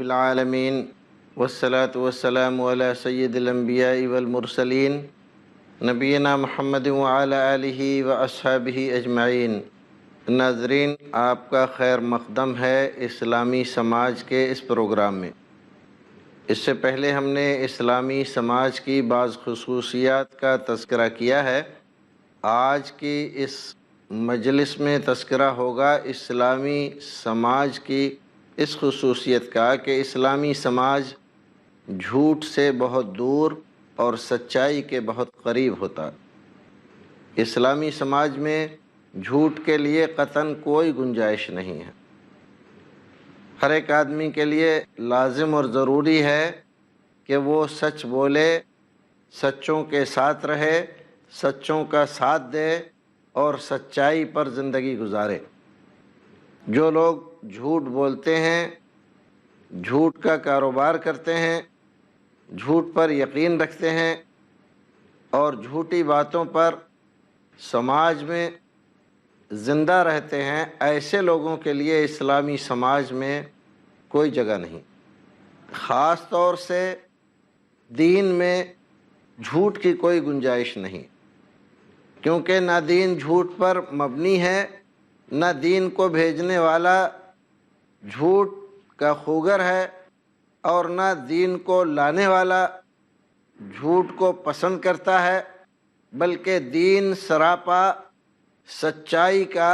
العالمین والصلاة والسلام علی سید الانبیاء والمرسلین نبینا محمد وعلی آلہ واصحابہ اجمعین۔ ناظرین، آپ کا خیر مقدم ہے اسلامی سماج کے اس پروگرام میں۔ اس سے پہلے ہم نے اسلامی سماج کی بعض خصوصیات کا تذکرہ کیا ہے۔ آج کی اس مجلس میں تذکرہ ہوگا اسلامی سماج کی اس خصوصیت کا کہ اسلامی سماج جھوٹ سے بہت دور اور سچائی کے بہت قریب ہوتا۔ اسلامی سماج میں جھوٹ کے لیے قطعاً کوئی گنجائش نہیں ہے۔ ہر ایک آدمی کے لیے لازم اور ضروری ہے کہ وہ سچ بولے، سچوں کے ساتھ رہے، سچوں کا ساتھ دے اور سچائی پر زندگی گزارے۔ جو لوگ جھوٹ بولتے ہیں، جھوٹ کا کاروبار کرتے ہیں، جھوٹ پر یقین رکھتے ہیں اور جھوٹی باتوں پر سماج میں زندہ رہتے ہیں، ایسے لوگوں کے لیے اسلامی سماج میں کوئی جگہ نہیں۔ خاص طور سے دین میں جھوٹ کی کوئی گنجائش نہیں، کیونکہ نہ دین جھوٹ پر مبنی ہے، نہ دین کو بھیجنے والا جھوٹ کا خوگر ہے، اور نہ دین کو لانے والا جھوٹ کو پسند کرتا ہے، بلکہ دین سراپا سچائی کا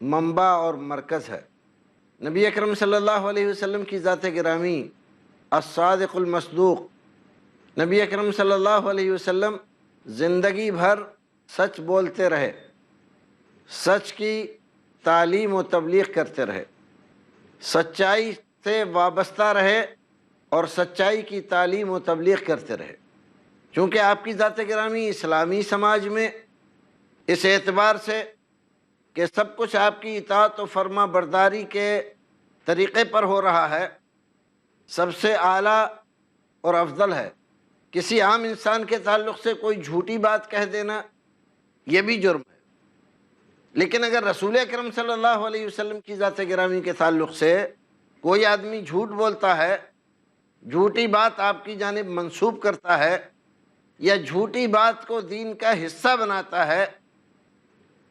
منبع اور مرکز ہے۔ نبی اکرم صلی اللہ علیہ وسلم کی ذات گرامی الصادق المصدوق نبی اکرم صلی اللہ علیہ وسلم زندگی بھر سچ بولتے رہے، سچ کی تعلیم و تبلیغ کرتے رہے، سچائی سے وابستہ رہے اور سچائی کی تعلیم و تبلیغ کرتے رہے۔ چونکہ آپ کی ذات گرامی اسلامی سماج میں اس اعتبار سے کہ سب کچھ آپ کی اطاعت و فرما برداری کے طریقے پر ہو رہا ہے، سب سے اعلیٰ اور افضل ہے۔ کسی عام انسان کے تعلق سے کوئی جھوٹی بات کہہ دینا یہ بھی جرم ہے، لیکن اگر رسول اکرم صلی اللہ علیہ وسلم کی ذات گرامی کے تعلق سے کوئی آدمی جھوٹ بولتا ہے، جھوٹی بات آپ کی جانب منسوب کرتا ہے یا جھوٹی بات کو دین کا حصہ بناتا ہے،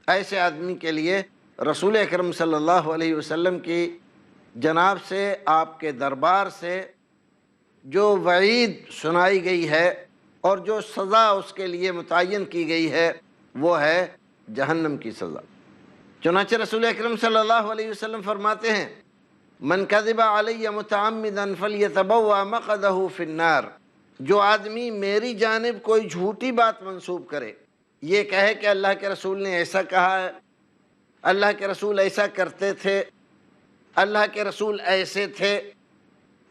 ایسے آدمی کے لیے رسول اکرم صلی اللہ علیہ وسلم کی جناب سے، آپ کے دربار سے جو وعید سنائی گئی ہے اور جو سزا اس کے لیے متعین کی گئی ہے وہ ہے جہنم کی سزا۔ چنانچہ رسول اکرم صلی اللہ علیہ وسلم فرماتے ہیں، من کذب علی متعمدا فلیتبوأ مقعدہ فی النار۔ جو آدمی میری جانب کوئی جھوٹی بات منسوب کرے، یہ کہے کہ اللہ کے رسول نے ایسا کہا ہے، اللہ کے رسول ایسا کرتے تھے، اللہ کے رسول ایسے تھے،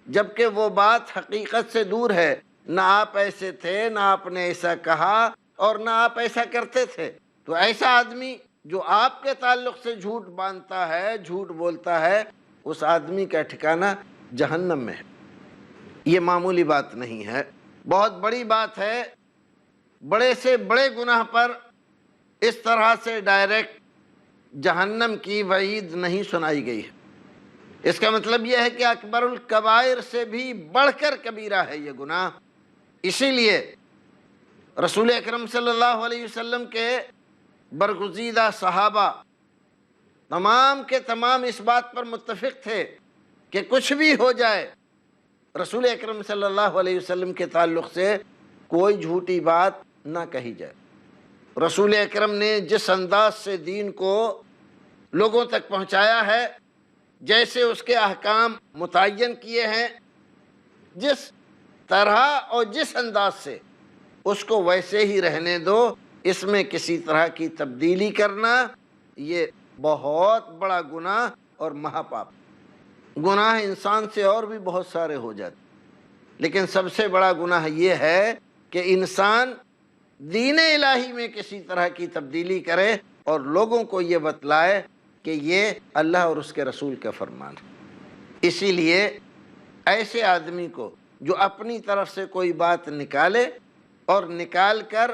جبکہ وہ بات حقیقت سے دور ہے، نہ آپ ایسے تھے، نہ آپ نے ایسا کہا اور نہ آپ ایسا کرتے تھے، تو ایسا آدمی جو آپ کے تعلق سے جھوٹ باندھتا ہے، جھوٹ بولتا ہے، اس آدمی کا ٹھکانہ جہنم میں ہے۔ یہ معمولی بات نہیں ہے، بہت بڑی بات ہے۔ بڑے سے بڑے گناہ پر اس طرح سے ڈائریکٹ جہنم کی وعید نہیں سنائی گئی ہے۔ اس کا مطلب یہ ہے کہ اکبر الکبائر سے بھی بڑھ کر کبیرہ ہے یہ گناہ۔ اسی لیے رسول اکرم صلی اللہ علیہ وسلم کے برگزیدہ صحابہ تمام کے تمام اس بات پر متفق تھے کہ کچھ بھی ہو جائے، رسول اکرم صلی اللہ علیہ وسلم کے تعلق سے کوئی جھوٹی بات نہ کہی جائے۔ رسول اکرم نے جس انداز سے دین کو لوگوں تک پہنچایا ہے، جیسے اس کے احکام متعین کیے ہیں، جس طرح اور جس انداز سے، اس کو ویسے ہی رہنے دو۔ اس میں کسی طرح کی تبدیلی کرنا یہ بہت بڑا گناہ اور مہا پاپ۔ گناہ انسان سے اور بھی بہت سارے ہو جاتے، لیکن سب سے بڑا گناہ یہ ہے کہ انسان دین الہی میں کسی طرح کی تبدیلی کرے اور لوگوں کو یہ بتلائے کہ یہ اللہ اور اس کے رسول کا فرمان ہے۔ اسی لیے ایسے آدمی کو جو اپنی طرف سے کوئی بات نکالے اور نکال کر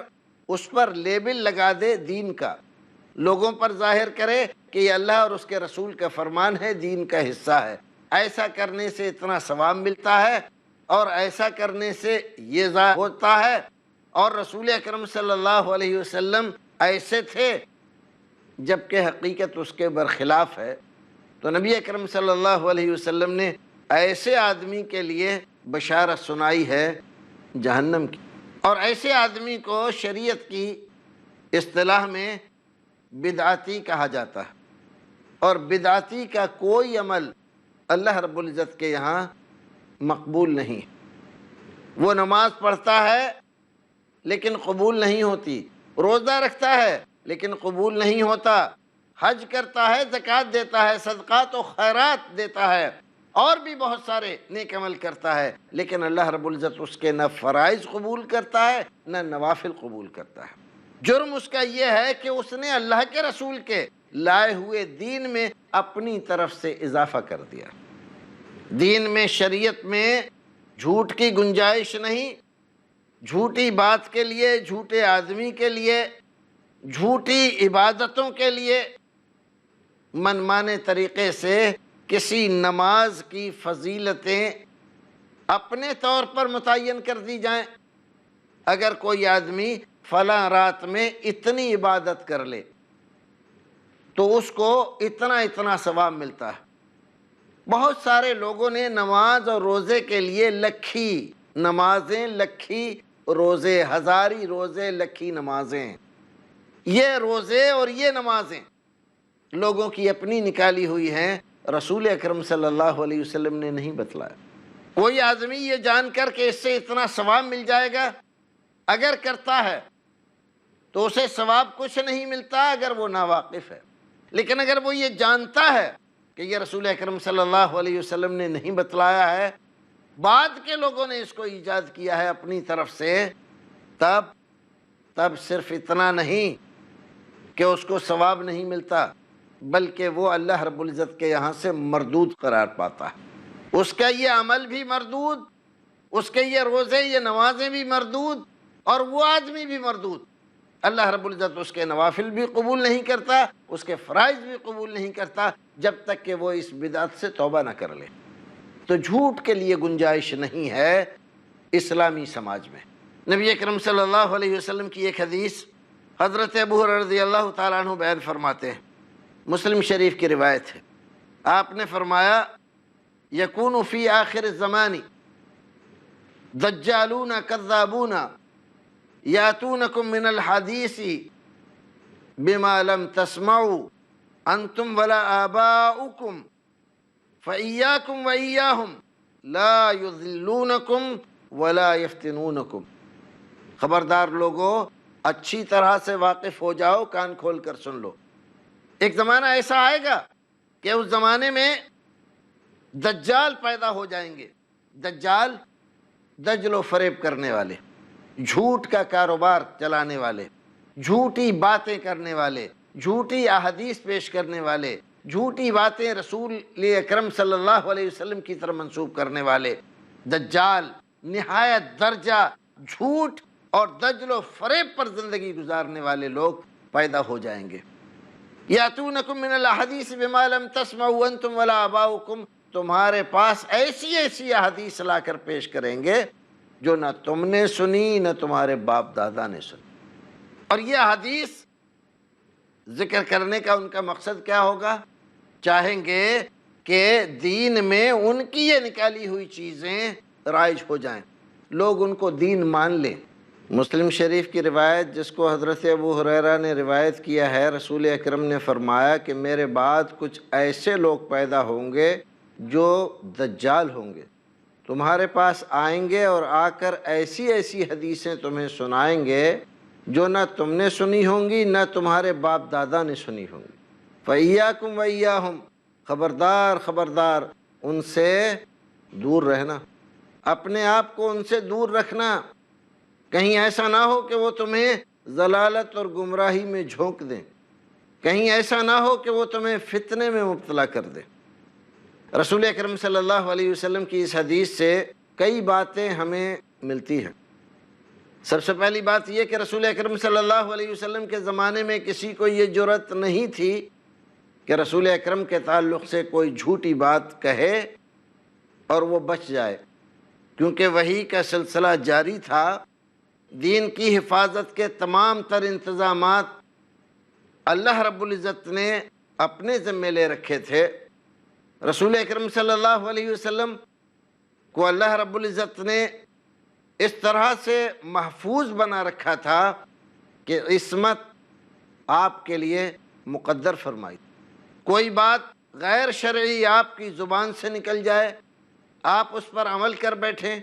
اس پر لیبل لگا دے دین کا، لوگوں پر ظاہر کرے کہ یہ اللہ اور اس کے رسول کا فرمان ہے، دین کا حصہ ہے، ایسا کرنے سے اتنا ثواب ملتا ہے اور ایسا کرنے سے یہ ضائع ہوتا ہے، اور رسول اکرم صلی اللہ علیہ وسلم ایسے تھے جبکہ حقیقت اس کے برخلاف ہے۔ تو نبی اکرم صلی اللہ علیہ وسلم نے ایسے آدمی کے لیے بشارت سنائی ہے جہنم کی، اور ایسے آدمی کو شریعت کی اصطلاح میں بدعتی کہا جاتا ہے، اور بدعتی کا کوئی عمل اللہ رب العزت کے یہاں مقبول نہیں۔ وہ نماز پڑھتا ہے لیکن قبول نہیں ہوتی، روزہ رکھتا ہے لیکن قبول نہیں ہوتا، حج کرتا ہے، زکوٰۃ دیتا ہے، صدقات و خیرات دیتا ہے، اور بھی بہت سارے نیک عمل کرتا ہے، لیکن اللہ رب العزت اس کے نہ فرائض قبول کرتا ہے نہ نوافل قبول کرتا ہے۔ جرم اس کا یہ ہے کہ اس نے اللہ کے رسول کے لائے ہوئے دین میں اپنی طرف سے اضافہ کر دیا۔ دین میں، شریعت میں جھوٹ کی گنجائش نہیں، جھوٹی بات کے لیے، جھوٹے آدمی کے لیے، جھوٹی عبادتوں کے لیے منمانے طریقے سے کسی نماز کی فضیلتیں اپنے طور پر متعین کر دی جائیں۔ اگر کوئی آدمی فلاں رات میں اتنی عبادت کر لے تو اس کو اتنا ثواب ملتا ہے۔ بہت سارے لوگوں نے نماز اور روزے کے لیے لکھی نمازیں، لکھی روزے، ہزاری روزے، لکھی نمازیں، یہ روزے اور یہ نمازیں لوگوں کی اپنی نکالی ہوئی ہیں، رسول اکرم صلی اللہ علیہ وسلم نے نہیں بتلایا۔ کوئی آدمی یہ جان کر کہ اس سے اتنا ثواب مل جائے گا، اگر کرتا ہے تو اسے ثواب کچھ نہیں ملتا اگر وہ ناواقف ہے، لیکن اگر وہ یہ جانتا ہے کہ یہ رسول اکرم صلی اللہ علیہ وسلم نے نہیں بتلایا ہے، بعد کے لوگوں نے اس کو ایجاد کیا ہے اپنی طرف سے، تب صرف اتنا نہیں کہ اس کو ثواب نہیں ملتا، بلکہ وہ اللہ رب العزت کے یہاں سے مردود قرار پاتا ہے۔ اس کا یہ عمل بھی مردود، اس کے یہ روزے، یہ نمازیں بھی مردود، اور وہ آدمی بھی مردود۔ اللہ رب العزت اس کے نوافل بھی قبول نہیں کرتا، اس کے فرائض بھی قبول نہیں کرتا، جب تک کہ وہ اس بدعت سے توبہ نہ کر لے۔ تو جھوٹ کے لیے گنجائش نہیں ہے اسلامی سماج میں۔ نبی اکرم صلی اللہ علیہ وسلم کی ایک حدیث حضرت ابو ہریرہ رضی اللہ تعالیٰ عنہ بیان فرماتے ہیں، مسلم شریف کی روایت ہے، آپ نے فرمایا یکون فی آخر الزمان دجالون کذابون یاتونکم من الحدیث بما لم تسمعوا انتم ولا آباؤکم فإیاکم وإیاہم لا یضلونکم ولا یفتنونکم۔ خبردار لوگو، اچھی طرح سے واقف ہو جاؤ، کان کھول کر سن لو۔ ایک زمانہ ایسا آئے گا کہ اس زمانے میں دجال پیدا ہو جائیں گے۔ دجال دجل و فریب کرنے والے، جھوٹ کا کاروبار چلانے والے، جھوٹی باتیں کرنے والے، جھوٹی احادیث پیش کرنے والے، جھوٹی باتیں رسول اکرم صلی اللہ علیہ وسلم کی طرف منسوب کرنے والے، دجال نہایت درجہ جھوٹ اور دجل و فریب پر زندگی گزارنے والے لوگ پیدا ہو جائیں گے۔ یاتونکم من الاحادیث بما لم تسمعوا انتم ولا آباؤکم، تمہارے پاس ایسی احادیث لا کر پیش کریں گے جو نہ تم نے سنی نہ تمہارے باپ دادا نے سنی۔ اور یہ حدیث ذکر کرنے کا ان کا مقصد کیا ہوگا؟ چاہیں گے کہ دین میں ان کی یہ نکالی ہوئی چیزیں رائج ہو جائیں، لوگ ان کو دین مان لیں۔ مسلم شریف کی روایت جس کو حضرت ابو ہریرہ نے روایت کیا ہے، رسول اکرم نے فرمایا کہ میرے بعد کچھ ایسے لوگ پیدا ہوں گے جو دجال ہوں گے، تمہارے پاس آئیں گے اور آ کر ایسی حدیثیں تمہیں سنائیں گے جو نہ تم نے سنی ہوں گی نہ تمہارے باپ دادا نے سنی ہوں گی۔ فَإِيَّاكُمْ وَإِيَّاهُمْ، خبردار ان سے دور رہنا، اپنے آپ کو ان سے دور رکھنا، کہیں ایسا نہ ہو کہ وہ تمہیں ضلالت اور گمراہی میں جھونک دیں، کہیں ایسا نہ ہو کہ وہ تمہیں فتنے میں مبتلا کر دیں۔ رسول اکرم صلی اللہ علیہ وسلم کی اس حدیث سے کئی باتیں ہمیں ملتی ہیں۔ سب سے پہلی بات یہ کہ رسول اکرم صلی اللہ علیہ وسلم کے زمانے میں کسی کو یہ جرأت نہیں تھی کہ رسول اکرم کے تعلق سے کوئی جھوٹی بات کہے اور وہ بچ جائے، کیونکہ وحی کا سلسلہ جاری تھا، دین کی حفاظت کے تمام تر انتظامات اللہ رب العزت نے اپنے ذمے لے رکھے تھے۔ رسول اکرم صلی اللہ علیہ وسلم کو اللہ رب العزت نے اس طرح سے محفوظ بنا رکھا تھا کہ عصمت آپ کے لیے مقدر فرمائی۔ کوئی بات غیر شرعی آپ کی زبان سے نکل جائے، آپ اس پر عمل کر بیٹھیں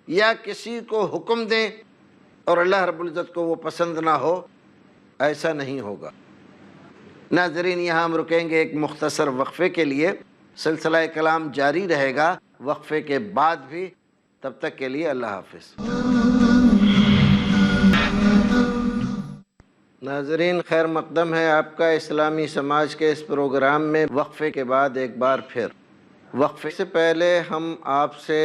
یا کسی کو حکم دیں اور اللہ رب العزت کو وہ پسند نہ ہو، ایسا نہیں ہوگا۔ ناظرین، یہاں ہم رکیں گے ایک مختصر وقفے کے لیے، سلسلہ کلام جاری رہے گا وقفے کے بعد بھی، تب تک کے لیے اللہ حافظ۔ ناظرین، خیر مقدم ہے آپ کا اسلامی سماج کے اس پروگرام میں وقفے کے بعد ایک بار پھر۔ وقفے سے پہلے ہم آپ سے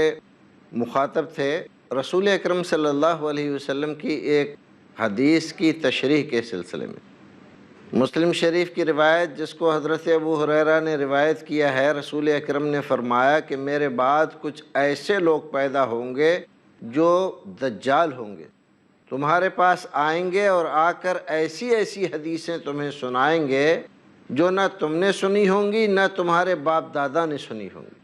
مخاطب تھے رسول اکرم صلی اللہ علیہ وسلم کی ایک حدیث کی تشریح کے سلسلے میں۔ مسلم شریف کی روایت، جس کو حضرت ابو ہریرہ نے روایت کیا ہے، رسول اکرم نے فرمایا کہ میرے بعد کچھ ایسے لوگ پیدا ہوں گے جو دجال ہوں گے، تمہارے پاس آئیں گے اور آ کر ایسی ایسی حدیثیں تمہیں سنائیں گے جو نہ تم نے سنی ہوں گی نہ تمہارے باپ دادا نے سنی ہوں گی۔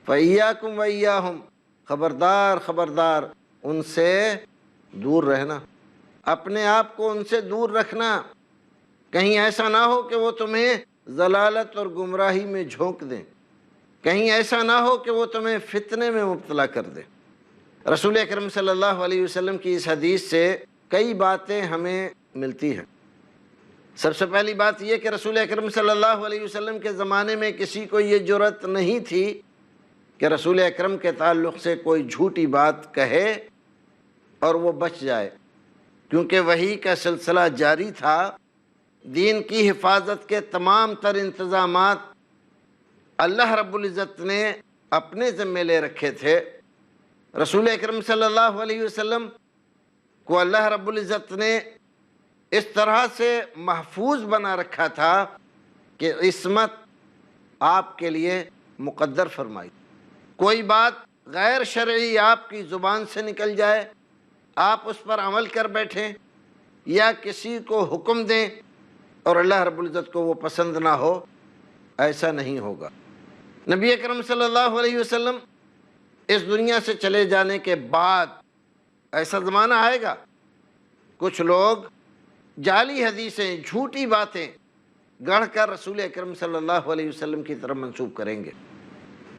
فَإِيَّاكُمْ وَإِيَّاهُمْ، خبردار خبردار ان سے دور رہنا، اپنے آپ کو ان سے دور رکھنا، کہیں ایسا نہ ہو کہ وہ تمہیں ضلالت اور گمراہی میں جھونک دیں، کہیں ایسا نہ ہو کہ وہ تمہیں فتنے میں مبتلا کر دیں۔ رسول اکرم صلی اللہ علیہ وسلم کی اس حدیث سے کئی باتیں ہمیں ملتی ہیں۔ سب سے پہلی بات یہ کہ رسول اکرم صلی اللہ علیہ وسلم کے زمانے میں کسی کو یہ جرأت نہیں تھی کہ رسول اکرم کے تعلق سے کوئی جھوٹی بات کہے اور وہ بچ جائے، کیونکہ وحی کا سلسلہ جاری تھا، دین کی حفاظت کے تمام تر انتظامات اللہ رب العزت نے اپنے ذمے لے رکھے تھے۔ رسول اکرم صلی اللہ علیہ وسلم کو اللہ رب العزت نے اس طرح سے محفوظ بنا رکھا تھا کہ عصمت آپ کے لیے مقدر فرمائی۔ کوئی بات غیر شرعی آپ کی زبان سے نکل جائے، آپ اس پر عمل کر بیٹھیں یا کسی کو حکم دیں اور اللہ رب العزت کو وہ پسند نہ ہو، ایسا نہیں ہوگا۔ نبی اکرم صلی اللہ علیہ وسلم اس دنیا سے چلے جانے کے بعد ایسا زمانہ آئے گا، کچھ لوگ جعلی حدیثیں، جھوٹی باتیں گڑھ کر رسول اکرم صلی اللہ علیہ وسلم کی طرف منسوب کریں گے۔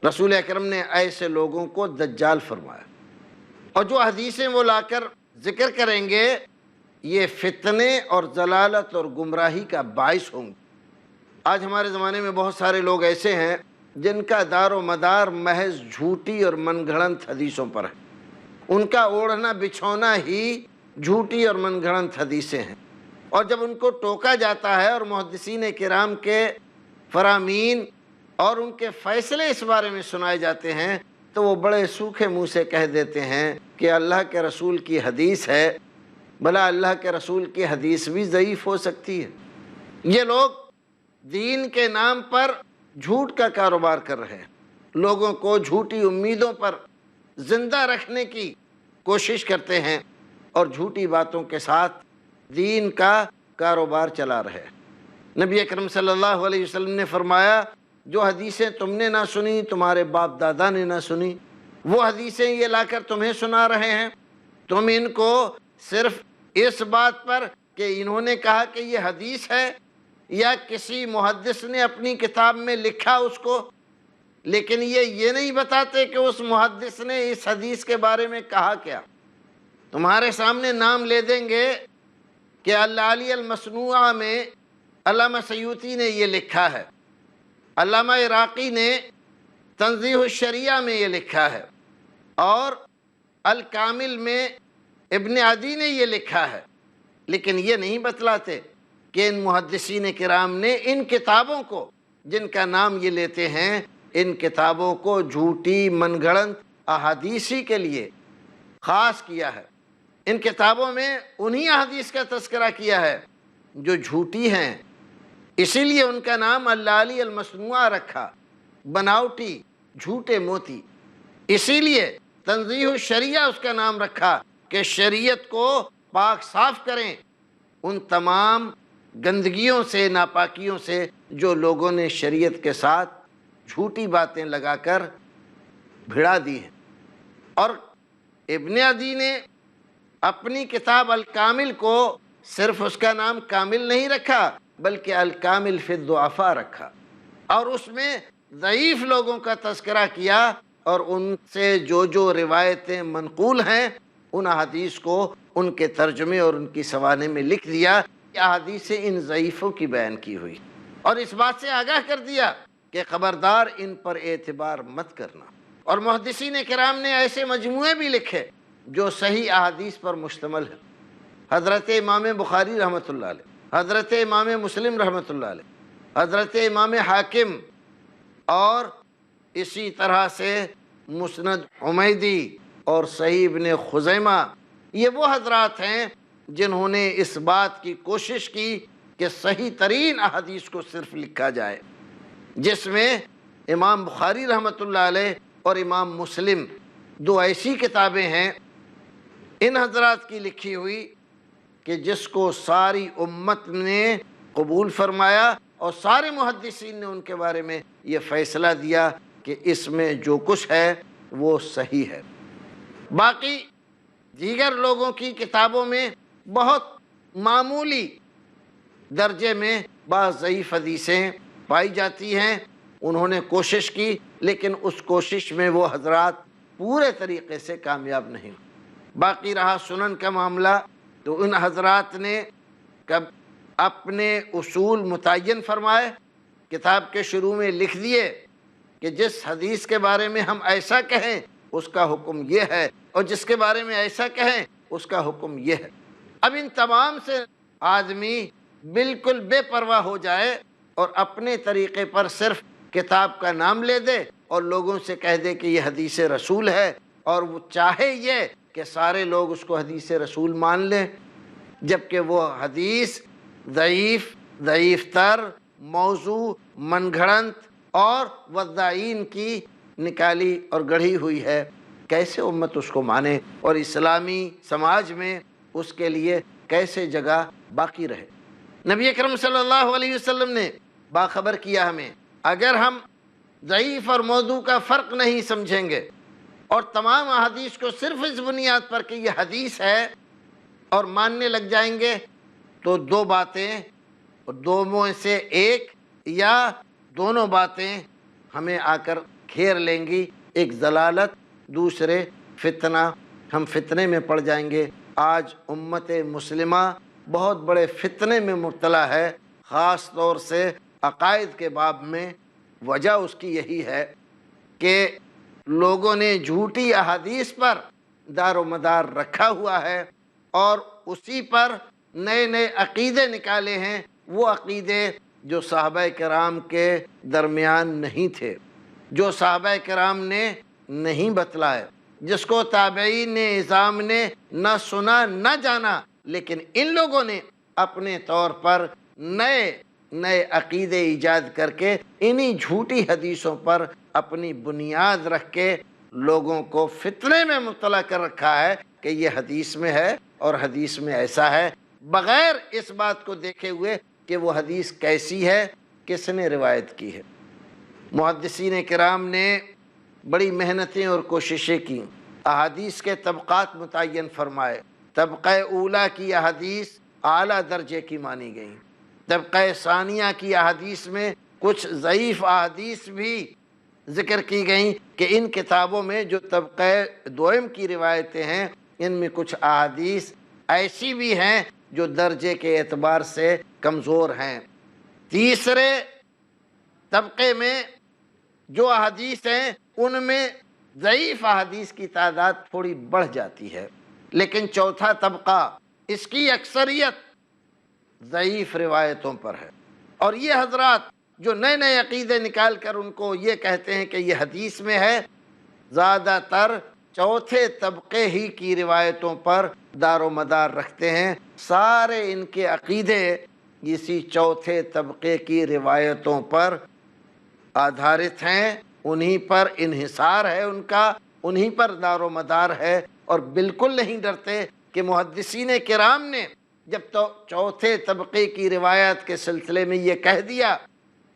رسول اکرم نے ایسے لوگوں کو دجال فرمایا، اور جو حدیثیں وہ لا کر ذکر کریں گے یہ فتنے اور ضلالت اور گمراہی کا باعث ہوں گے۔ آج ہمارے زمانے میں بہت سارے لوگ ایسے ہیں جن کا دار و مدار محض جھوٹی اور من گھڑنت حدیثوں پر ہے، ان کا اوڑھنا بچھونا ہی جھوٹی اور من گھڑنت حدیثیں ہیں، اور جب ان کو ٹوکا جاتا ہے اور محدثین کرام کے فرامین اور ان کے فیصلے اس بارے میں سنائے جاتے ہیں تو وہ بڑے سوکھے منہ سے کہہ دیتے ہیں کہ اللہ کے رسول کی حدیث ہے، بھلا اللہ کے رسول کی حدیث بھی ضعیف ہو سکتی ہے۔ یہ لوگ دین کے نام پر جھوٹ کا کاروبار کر رہے ہیں، لوگوں کو جھوٹی امیدوں پر زندہ رکھنے کی کوشش کرتے ہیں اور جھوٹی باتوں کے ساتھ دین کا کاروبار چلا رہے ہیں۔ نبی اکرم صلی اللہ علیہ وسلم نے فرمایا، جو حدیثیں تم نے نہ سنی، تمہارے باپ دادا نے نہ سنی، وہ حدیثیں یہ لا کر تمہیں سنا رہے ہیں، تم ان کو صرف اس بات پر کہ انہوں نے کہا کہ یہ حدیث ہے یا کسی محدث نے اپنی کتاب میں لکھا اس کو، لیکن یہ نہیں بتاتے کہ اس محدث نے اس حدیث کے بارے میں کہا کیا۔ تمہارے سامنے نام لے دیں گے کہ العالی المصنوعہ میں علامہ سیوطی نے یہ لکھا ہے، علامہ عراقی نے تنزیہ الشریعہ میں یہ لکھا ہے، اور الکامل میں ابن عدی نے یہ لکھا ہے، لیکن یہ نہیں بتلاتے کہ ان محدثین کرام نے ان کتابوں کو، جن کا نام یہ لیتے ہیں، ان کتابوں کو جھوٹی من گھڑنت احادیثی کے لیے خاص کیا ہے۔ ان کتابوں میں انہی احادیث کا تذکرہ کیا ہے جو جھوٹی ہیں، اسی لیے ان کا نام العالی المصنوعہ رکھا، بناوٹی، جھوٹے موتی۔ اسی لیے تنزیہ الشریعہ اس کا نام رکھا کہ شریعت کو پاک صاف کریں ان تمام گندگیوں سے، ناپاکیوں سے جو لوگوں نے شریعت کے ساتھ جھوٹی باتیں لگا کر بھڑا دی ہیں۔ اور ابن عدی نے اپنی کتاب الکامل کو صرف اس کا نام کامل نہیں رکھا بلکہ الکامل فی الضعفاء رکھا، اور اس میں ضعیف لوگوں کا تذکرہ کیا، اور ان سے جو روایتیں منقول ہیں ان احادیث کو ان کے ترجمے اور ان کی سوانے میں لکھ دیا کہ احادیث ان ضعیفوں کی بیان کی ہوئی، اور اس بات سے آگاہ کر دیا کہ خبردار ان پر اعتبار مت کرنا۔ اور محدثین کرام نے ایسے مجموعے بھی لکھے جو صحیح احادیث پر مشتمل ہیں، حضرت امام بخاری رحمۃ اللہ علیہ، حضرت امام مسلم رحمۃ اللہ علیہ، حضرت امام حاکم، اور اسی طرح سے مسند حمیدی اور صحیح ابن خزیمہ۔ یہ وہ حضرات ہیں جنہوں نے اس بات کی کوشش کی کہ صحیح ترین احادیث کو صرف لکھا جائے، جس میں امام بخاری رحمۃ اللہ علیہ اور امام مسلم دو ایسی کتابیں ہیں ان حضرات کی لکھی ہوئی کہ جس کو ساری امت نے قبول فرمایا، اور سارے محدثین نے ان کے بارے میں یہ فیصلہ دیا کہ اس میں جو کچھ ہے وہ صحیح ہے۔ باقی دیگر لوگوں کی کتابوں میں بہت معمولی درجے میں بعض ضعیف حدیثیں پائی جاتی ہیں، انہوں نے کوشش کی لیکن اس کوشش میں وہ حضرات پورے طریقے سے کامیاب نہیں۔ باقی رہا سنن کا معاملہ، تو ان حضرات نے کب اپنے اصول متعین فرمائے، کتاب کے شروع میں لکھ دیے کہ جس حدیث کے بارے میں ہم ایسا کہیں اس کا حکم یہ ہے، اور جس کے بارے میں ایسا کہیں اس کا حکم یہ ہے۔ اب ان تمام سے آدمی بالکل بے پرواہ ہو جائے اور اپنے طریقے پر صرف کتاب کا نام لے دے اور لوگوں سے کہہ دے کہ یہ حدیث رسول ہے، اور وہ چاہے یہ کہ سارے لوگ اس کو حدیث رسول مان لیں، جبکہ وہ حدیث ضعیف تر، موضوع، من گھڑنت اور وضاعین کی نکالی اور گڑھی ہوئی ہے۔ کیسے امت اس کو مانے اور اسلامی سماج میں اس کے لیے کیسے جگہ باقی رہے؟ نبی اکرم صلی اللہ علیہ وسلم نے باخبر کیا ہمیں، اگر ہم ضعیف اور موضوع کا فرق نہیں سمجھیں گے اور تمام احادیث کو صرف اس بنیاد پر کہ یہ حدیث ہے اور ماننے لگ جائیں گے، تو دو باتیں، دو میں سے ایک یا دونوں باتیں ہمیں آ کر گھیر لیں گی، ایک ضلالت، دوسرے فتنہ، ہم فتنے میں پڑ جائیں گے۔ آج امت مسلمہ بہت بڑے فتنے میں مبتلا ہے، خاص طور سے عقائد کے باب میں۔ وجہ اس کی یہی ہے کہ لوگوں نے جھوٹی احادیث پر دار و مدار رکھا ہوا ہے اور اسی پر نئے نئے عقیدے نکالے ہیں، وہ عقیدے جو صحابہ کرام کے درمیان نہیں تھے، جو صحابہ کرام نے نہیں بتلائے، جس کو تابعین نے، نظام نے نہ سنا نہ جانا، لیکن ان لوگوں نے اپنے طور پر نئے عقیدے ایجاد کر کے انہی جھوٹی حدیثوں پر اپنی بنیاد رکھ کے لوگوں کو فتنے میں مبتلا کر رکھا ہے کہ یہ حدیث میں ہے اور حدیث میں ایسا ہے، بغیر اس بات کو دیکھے ہوئے کہ وہ حدیث کیسی ہے، کس نے روایت کی ہے۔ محدثین کرام نے بڑی محنتیں اور کوششیں کی، احادیث کے طبقات متعین فرمائے۔ طبقہ اولیٰ کی احادیث اعلیٰ درجے کی مانی گئیں، طبقہ ثانیہ کی احادیث میں کچھ ضعیف احادیث بھی ذکر کی گئیں کہ ان کتابوں میں جو طبقہ دوئم کی روایتیں ہیں ان میں کچھ احادیث ایسی بھی ہیں جو درجے کے اعتبار سے کمزور ہیں۔ تیسرے طبقے میں جو احادیث ہیں ان میں ضعیف احادیث کی تعداد تھوڑی بڑھ جاتی ہے، لیکن چوتھا طبقہ اس کی اکثریت ضعیف روایتوں پر ہے، اور یہ حضرات جو نئے نئے عقیدے نکال کر ان کو یہ کہتے ہیں کہ یہ حدیث میں ہے، زیادہ تر چوتھے طبقے ہی کی روایتوں پر دار و مدار رکھتے ہیں، سارے ان کے عقیدے اسی چوتھے طبقے کی روایتوں پر آدھارت ہیں، انہی پر انحصار ہے ان کا، انہی پر دار و مدار ہے، اور بالکل نہیں ڈرتے کہ محدثین کرام نے جب تو چوتھے طبقے کی روایات کے سلسلے میں یہ کہہ دیا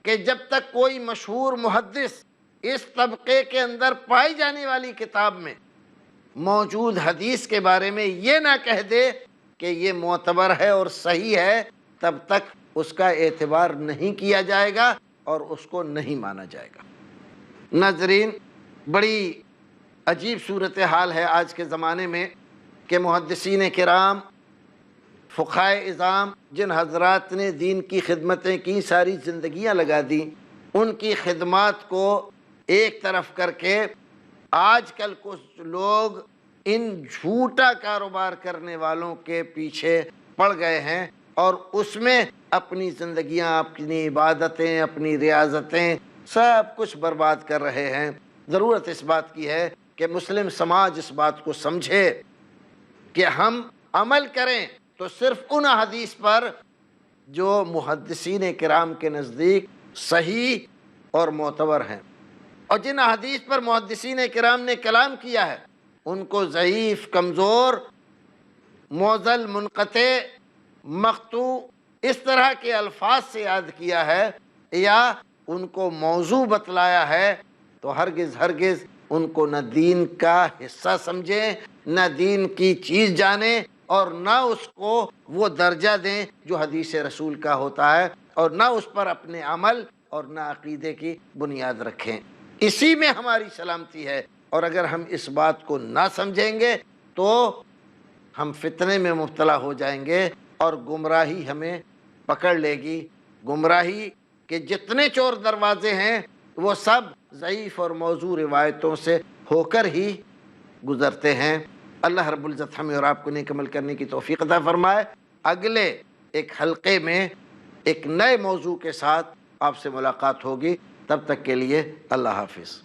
کہ جب تک کوئی مشہور محدث اس طبقے کے اندر پائی جانے والی کتاب میں موجود حدیث کے بارے میں یہ نہ کہہ دے کہ یہ معتبر ہے اور صحیح ہے، تب تک اس کا اعتبار نہیں کیا جائے گا اور اس کو نہیں مانا جائے گا۔ ناظرین، بڑی عجیب صورتحال ہے آج کے زمانے میں کہ محدثین کرام، فقہائے اعظام، جن حضرات نے دین کی خدمتیں کی، ساری زندگیاں لگا دیں، ان کی خدمات کو ایک طرف کر کے آج کل کچھ لوگ ان جھوٹا کاروبار کرنے والوں کے پیچھے پڑ گئے ہیں اور اس میں اپنی زندگیاں، اپنی عبادتیں، اپنی ریاضتیں سب کچھ برباد کر رہے ہیں۔ ضرورت اس بات کی ہے کہ مسلم سماج اس بات کو سمجھے کہ ہم عمل کریں تو صرف ان حدیث پر جو محدثین کرام کے نزدیک صحیح اور معتبر ہیں، اور جن حدیث پر محدثین کرام نے کلام کیا ہے ان کو ضعیف، کمزور، معضل، منقطع، مقطوع اس طرح کے الفاظ سے یاد کیا ہے یا ان کو موضوع بتلایا ہے، تو ہرگز ان کو نہ دین کا حصہ سمجھیں، نہ دین کی چیز جانیں، اور نہ اس کو وہ درجہ دیں جو حدیث رسول کا ہوتا ہے، اور نہ اس پر اپنے عمل اور نہ عقیدے کی بنیاد رکھیں۔ اسی میں ہماری سلامتی ہے، اور اگر ہم اس بات کو نہ سمجھیں گے تو ہم فتنے میں مبتلا ہو جائیں گے اور گمراہی ہمیں پکڑ لے گی۔ گمراہی کے جتنے چور دروازے ہیں وہ سب ضعیف اور موضوع روایتوں سے ہو کر ہی گزرتے ہیں۔ اللہ رب العزت ہمیں اور آپ کو نیک عمل کرنے کی توفیق عطا فرمائے۔ اگلے ایک حلقے میں ایک نئے موضوع کے ساتھ آپ سے ملاقات ہوگی، تب تک کے لیے اللہ حافظ۔